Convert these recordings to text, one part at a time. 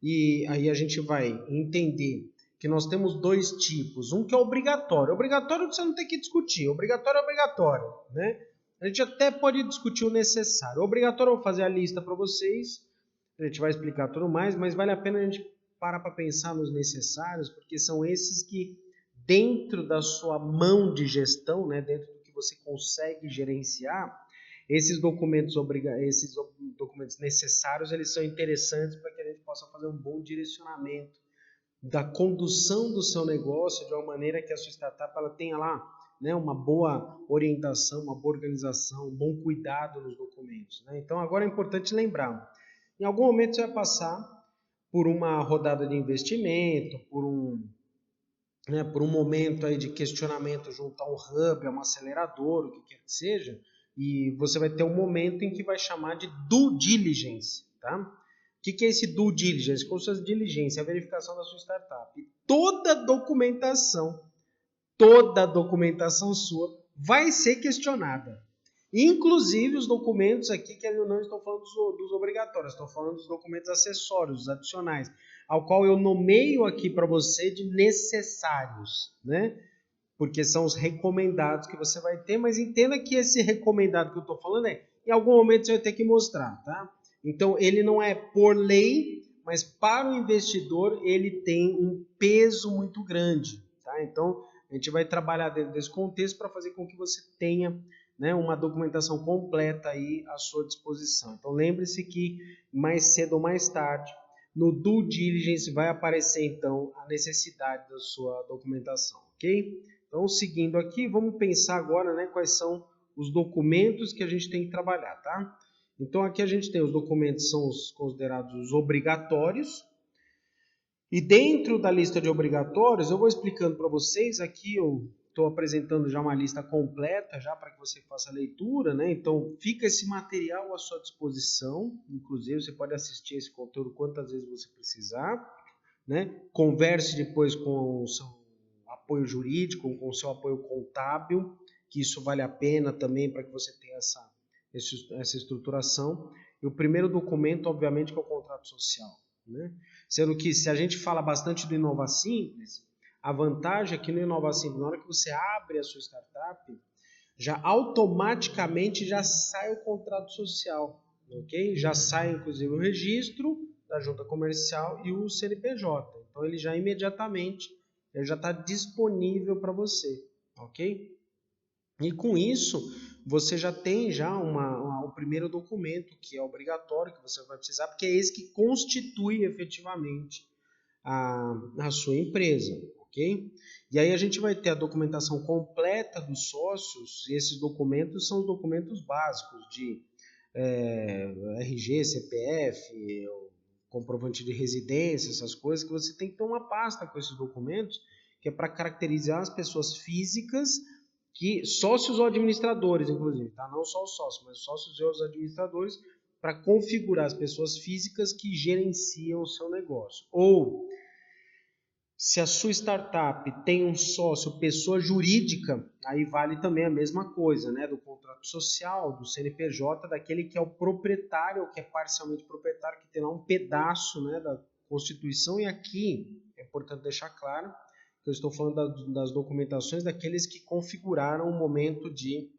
e aí a gente vai entender que nós temos dois tipos. Um que é obrigatório. Obrigatório você não tem que discutir. Obrigatório é obrigatório, né? A gente até pode discutir o necessário. Obrigatório eu vou fazer a lista para vocês. A gente vai explicar tudo mais, mas vale a pena a gente parar para pensar nos necessários, porque são esses que, dentro da sua mão de gestão, né, dentro do que você consegue gerenciar, esses documentos necessários, eles são interessantes para que a gente possa fazer um bom direcionamento da condução do seu negócio de uma maneira que a sua startup ela tenha lá, né, uma boa orientação, uma boa organização, um bom cuidado nos documentos, né? Então agora é importante lembrar, em algum momento você vai passar por uma rodada de investimento, por um momento aí de questionamento junto a um hub, a um acelerador, o que quer que seja, e você vai ter um momento em que vai chamar de due diligence, tá? O que é esse due diligence? Com suas diligências, a verificação da sua startup. E toda documentação sua vai ser questionada. Inclusive os documentos aqui, que eu não estou falando dos obrigatórios, estou falando dos documentos acessórios, adicionais, ao qual eu nomeio aqui para você de necessários, né? Porque são os recomendados que você vai ter, mas entenda que esse recomendado que eu estou falando em algum momento você vai ter que mostrar, tá? Então, ele não é por lei, mas para o investidor ele tem um peso muito grande, tá? Então, a gente vai trabalhar dentro desse contexto para fazer com que você tenha, né, uma documentação completa aí à sua disposição. Então, lembre-se que mais cedo ou mais tarde, no due diligence vai aparecer então a necessidade da sua documentação, ok? Então, seguindo aqui, vamos pensar agora, né, quais são os documentos que a gente tem que trabalhar, tá? Então, aqui a gente tem os documentos, são os considerados os obrigatórios. E dentro da lista de obrigatórios, eu vou explicando para vocês, aqui eu estou apresentando já uma lista completa, já para que você faça a leitura, né? Então, fica esse material à sua disposição, inclusive você pode assistir esse conteúdo quantas vezes você precisar, né? Converse depois com o seu apoio jurídico, com o seu apoio contábil, que isso vale a pena também para que você tenha essa estruturação. E o primeiro documento, obviamente, que é o contrato social, né? Sendo que se a gente fala bastante do Inova Simples, a vantagem é que no Inova Simples, na hora que você abre a sua startup, já automaticamente já sai o contrato social, ok? Já sai inclusive o registro da junta comercial e o CNPJ. Então ele já imediatamente ele já está disponível para você, ok? E com isso você já tem já o primeiro documento que é obrigatório que você vai precisar, porque é esse que constitui efetivamente a sua empresa, ok? E aí a gente vai ter a documentação completa dos sócios, e esses documentos são os documentos básicos de RG, CPF, comprovante de residência, essas coisas, que você tem que ter uma pasta com esses documentos, que é para caracterizar as pessoas físicas, que sócios ou administradores, inclusive, tá? Não só os sócios, mas os sócios e os administradores, para configurar as pessoas físicas que gerenciam o seu negócio. Ou, se a sua startup tem um sócio, pessoa jurídica, aí vale também a mesma coisa, né? Do contrato social, do CNPJ, daquele que é o proprietário, ou que é parcialmente proprietário, que tem lá um pedaço, né, da Constituição. E aqui é importante deixar claro que eu estou falando das documentações daqueles que configuraram o momento de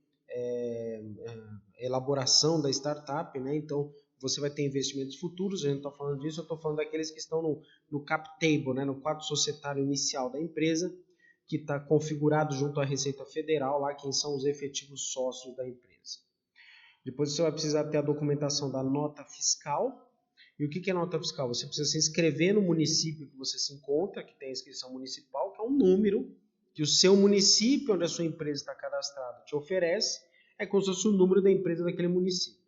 elaboração da startup, né? Então, você vai ter investimentos futuros, a gente está falando disso, eu estou falando daqueles que estão no cap table, né? No quadro societário inicial da empresa, que está configurado junto à Receita Federal, lá quem são os efetivos sócios da empresa. Depois você vai precisar ter a documentação da nota fiscal. E o que é nota fiscal? Você precisa se inscrever no município que você se encontra, que tem a inscrição municipal, que é um número que o seu município, onde a sua empresa está cadastrada, te oferece, é como se fosse o número da empresa daquele município.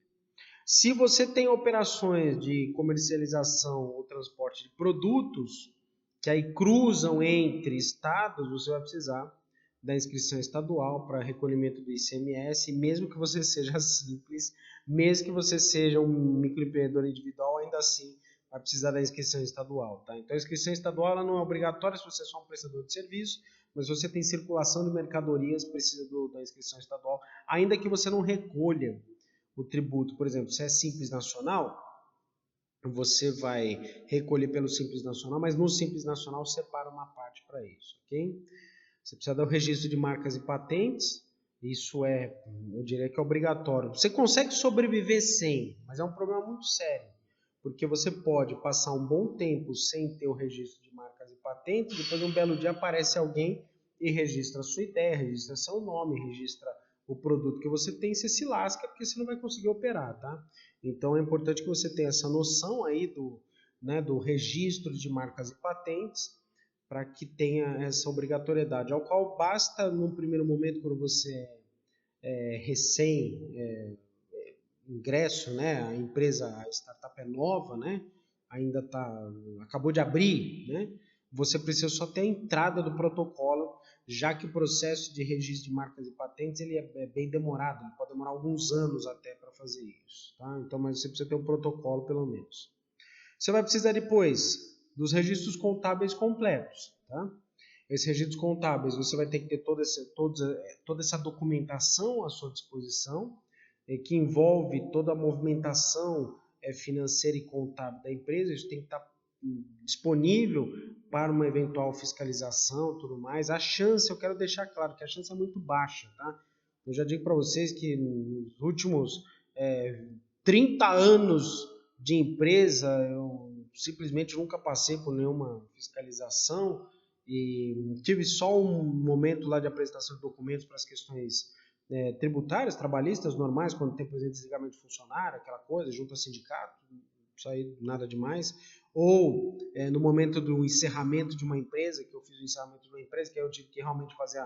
Se você tem operações de comercialização ou transporte de produtos, que aí cruzam entre estados, você vai precisar da inscrição estadual para recolhimento do ICMS, mesmo que você seja simples, mesmo que você seja um microempreendedor individual, ainda assim vai precisar da inscrição estadual, tá? Então a inscrição estadual ela não é obrigatória se você é só um prestador de serviço, mas se você tem circulação de mercadorias, precisa da inscrição estadual, ainda que você não recolha o tributo. Por exemplo, se é Simples Nacional, você vai recolher pelo Simples Nacional, mas no Simples Nacional separa uma parte para isso, ok? Você precisa dar o registro de marcas e patentes, isso eu diria que é obrigatório. Você consegue sobreviver sem, mas é um problema muito sério, porque você pode passar um bom tempo sem ter o registro de marcas e patentes, depois um belo dia aparece alguém e registra a sua ideia, registra seu nome, registra o produto que você tem, você se lasca porque você não vai conseguir operar, tá? Então é importante que você tenha essa noção aí do registro de marcas e patentes, para que tenha essa obrigatoriedade, ao qual basta, num primeiro momento, quando você recém ingresso, né, a empresa, a startup é nova, né, ainda acabou de abrir, né, você precisa só ter a entrada do protocolo, já que o processo de registro de marcas e patentes ele é bem demorado, ele pode demorar alguns anos até para fazer isso, tá? Então, mas você precisa ter um protocolo pelo menos. Você vai precisar depois dos registros contábeis completos, tá? Esses registros contábeis, você vai ter que ter toda essa documentação à sua disposição, que envolve toda a movimentação financeira e contábil da empresa. Isso tem que estar disponível para uma eventual fiscalização e tudo mais. A chance, eu quero deixar claro que a chance é muito baixa, tá? Eu já digo para vocês que nos últimos 30 anos de empresa, eu simplesmente nunca passei por nenhuma fiscalização, e tive só um momento lá de apresentação de documentos para as questões tributárias, trabalhistas, normais, quando tem, por exemplo, desligamento de funcionário, aquela coisa, junto ao sindicato, isso aí nada demais. Ou no momento do encerramento de uma empresa, que eu fiz o encerramento de uma empresa, que aí eu tive que realmente fazer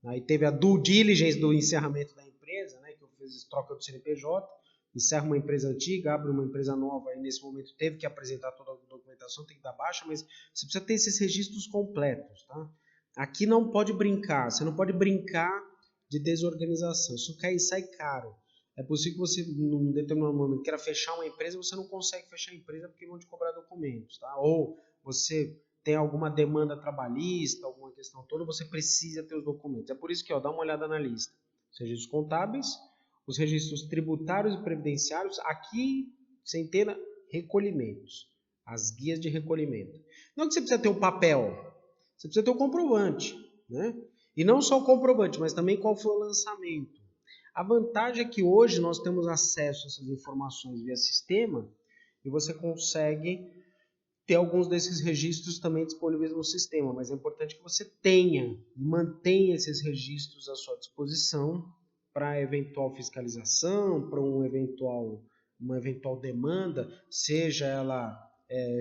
aí teve a due diligence do encerramento da empresa, né, que eu fiz troca do CNPJ, encerra uma empresa antiga, abre uma empresa nova, e nesse momento teve que apresentar toda a documentação, tem que dar baixa, mas você precisa ter esses registros completos, tá? Aqui não pode brincar, você não pode brincar de desorganização, isso sai caro. É possível que você, num determinado momento, queira fechar uma empresa, você não consegue fechar a empresa porque vão te cobrar documentos, tá? Ou você tem alguma demanda trabalhista, alguma questão toda, você precisa ter os documentos. É por isso que, dá uma olhada na lista. Os registros contábeis, os registros tributários e previdenciários, aqui centena recolhimentos, as guias de recolhimento. Não que você precisa ter um papel, você precisa ter um comprovante, né? E não só o comprovante, mas também qual foi o lançamento. A vantagem é que hoje nós temos acesso a essas informações via sistema e você consegue ter alguns desses registros também disponíveis no sistema, mas é importante que você mantenha esses registros à sua disposição para eventual fiscalização, para uma eventual demanda, seja ela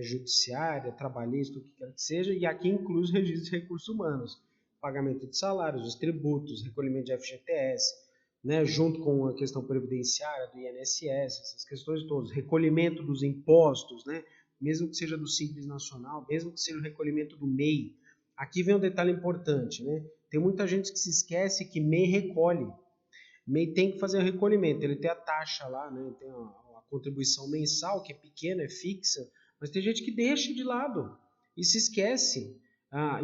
judiciária, trabalhista, o que quer que seja, e aqui inclui os registros de recursos humanos, pagamento de salários, os tributos, recolhimento de FGTS, né, junto com a questão previdenciária do INSS, essas questões todas, recolhimento dos impostos, né, mesmo que seja do Simples Nacional, mesmo que seja o recolhimento do MEI. Aqui vem um detalhe importante, né? Tem muita gente que se esquece que MEI recolhe. MEI tem que fazer o recolhimento, ele tem a taxa lá, né? Tem a contribuição mensal, que é pequena, é fixa, mas tem gente que deixa de lado e se esquece.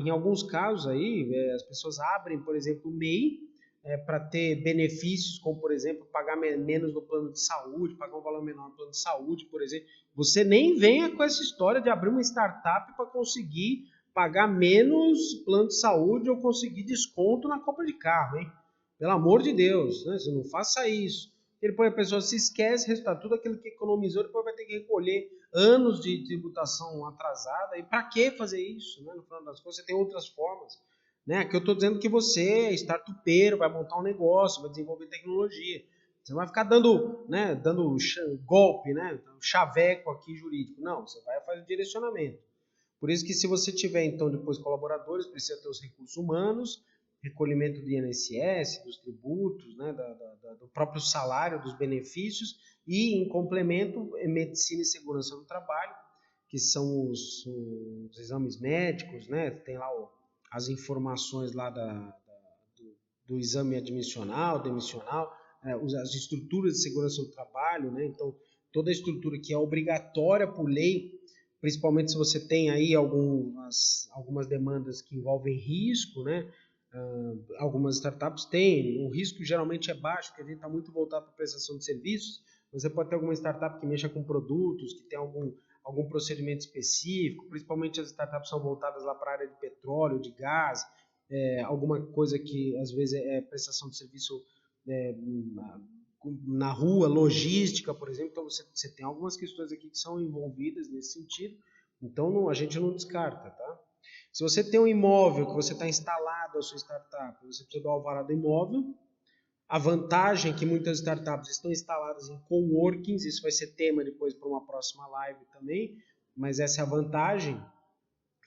Em alguns casos aí, as pessoas abrem, por exemplo, o MEI para ter benefícios, como, por exemplo, pagar menos no plano de saúde, pagar um valor menor no plano de saúde, por exemplo. Você nem venha com essa história de abrir uma startup para conseguir pagar menos plano de saúde ou conseguir desconto na compra de carro, hein? Pelo amor de Deus, né? Você não faça isso. Depois a pessoa se esquece, resulta tudo aquilo que economizou, depois vai ter que recolher anos de tributação atrasada. E para que fazer isso? Né? No final das contas, você tem outras formas. Né? Aqui eu estou dizendo que você é startupeiro, vai montar um negócio, vai desenvolver tecnologia. Você não vai ficar dando golpe, né? Chaveco aqui jurídico. Não, você vai fazer o direcionamento. Por isso que se você tiver, então, depois colaboradores, precisa ter os recursos humanos, recolhimento do INSS, dos tributos, né? Do próprio salário, dos benefícios, e, em complemento, medicina e segurança do trabalho, que são os exames médicos, né? Tem lá as informações lá do exame admissional, demissional, as estruturas de segurança do trabalho, né? Então, toda a estrutura que é obrigatória por lei, principalmente se você tem aí algumas demandas que envolvem risco, né? Algumas startups têm, o risco geralmente é baixo, porque a gente está muito voltado para a prestação de serviços, Você pode ter alguma startup que mexa com produtos, que tem algum procedimento específico, principalmente as startups são voltadas lá para a área de petróleo, de gás, alguma coisa que às vezes é prestação de serviço na rua, logística, por exemplo. Então você tem algumas questões aqui que são envolvidas nesse sentido, então a gente não descarta, tá? Se você tem um imóvel que você está instalado a sua startup, você precisa do alvará do imóvel. A vantagem é que muitas startups estão instaladas em coworkings, isso vai ser tema depois para uma próxima live também, mas essa é a vantagem,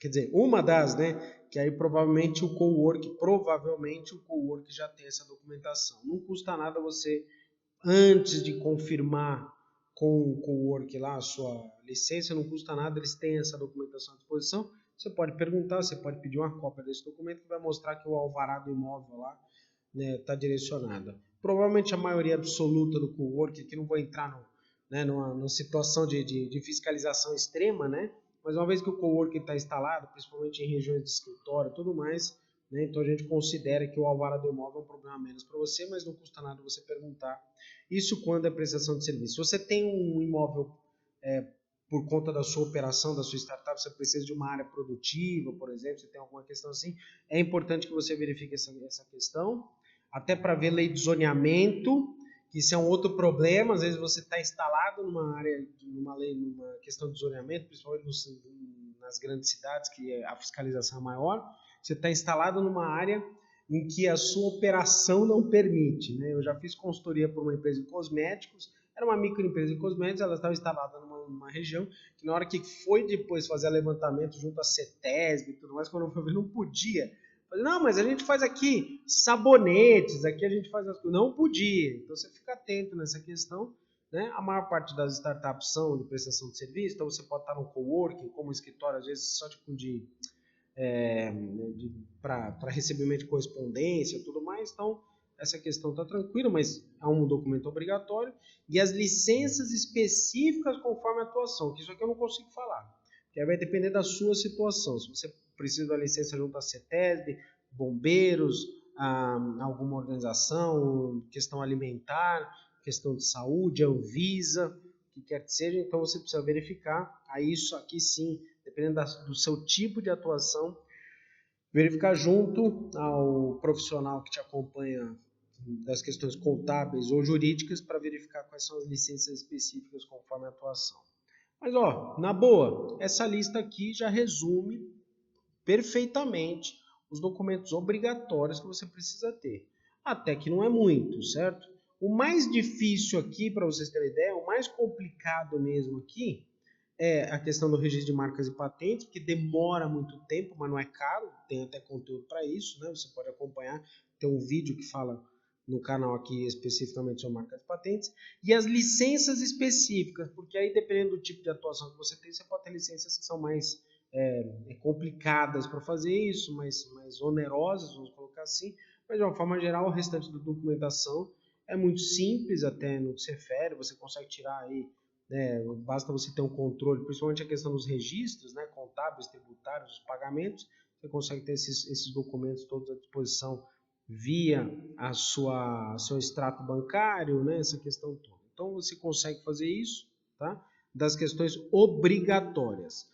quer dizer, uma das, né, que aí provavelmente o cowork já tem essa documentação. Não custa nada você, antes de confirmar com o cowork lá a sua licença, não custa nada, eles têm essa documentação à disposição. Você pode perguntar, você pode pedir uma cópia desse documento que vai mostrar que o alvará do imóvel lá está direcionada. Provavelmente a maioria absoluta do cowork, que não vou entrar numa situação de fiscalização extrema, né? Mas uma vez que o coworking está instalado, principalmente em regiões de escritório e tudo mais, né? Então a gente considera que o alvará do imóvel é um problema menos para você, mas não custa nada você perguntar. Isso quando é prestação de serviço. Se você tem um imóvel por conta da sua operação, da sua startup, você precisa de uma área produtiva, por exemplo, você tem alguma questão assim, é importante que você verifique essa questão, até para ver lei de zoneamento, que isso é um outro problema. Às vezes você está instalado numa área, numa questão de zoneamento, principalmente nas grandes cidades, que a fiscalização é maior, você está instalado numa área em que a sua operação não permite, né? Eu já fiz consultoria para uma empresa de cosméticos, era uma microempresa de cosméticos, ela estava instalada numa região que na hora que foi depois fazer levantamento junto à CETESB e tudo mais, quando eu fui ver, não podia. Falei, não, mas a gente faz aqui sabonetes, aqui a gente faz as coisas. Não podia. Então você fica atento nessa questão, né? A maior parte das startups são de prestação de serviço, então você pode estar no coworking, como escritório, às vezes só para recebimento de correspondência e tudo mais. Então essa questão está tranquila, mas é um documento obrigatório. E as licenças específicas conforme a atuação, que isso aqui eu não consigo falar, que aí vai depender da sua situação. Se você precisa da licença junto à CETESB, bombeiros, alguma organização, questão alimentar, questão de saúde, Anvisa, o que quer que seja, então você precisa verificar. Aí isso aqui sim, dependendo do seu tipo de atuação, verificar junto ao profissional que te acompanha das questões contábeis ou jurídicas para verificar quais são as licenças específicas conforme a atuação. Mas na boa, essa lista aqui já resume perfeitamente os documentos obrigatórios que você precisa ter. Até que não é muito, certo? O mais difícil aqui, para vocês terem ideia, o mais complicado mesmo aqui, é a questão do registro de marcas e patentes, que demora muito tempo, mas não é caro, tem até conteúdo para isso, né? Você pode acompanhar, tem um vídeo que fala no canal aqui especificamente sobre marcas e patentes, e as licenças específicas, porque aí dependendo do tipo de atuação que você tem, você pode ter licenças que são mais complicadas para fazer isso, mais onerosas, vamos colocar assim, mas de uma forma geral o restante da documentação é muito simples até no que se refere, você consegue tirar aí, basta você ter um controle, principalmente a questão dos registros, né, contábeis, tributários, os pagamentos, você consegue ter esses documentos todos à disposição via seu extrato bancário, né, essa questão toda. Então você consegue fazer isso, tá? Das questões obrigatórias.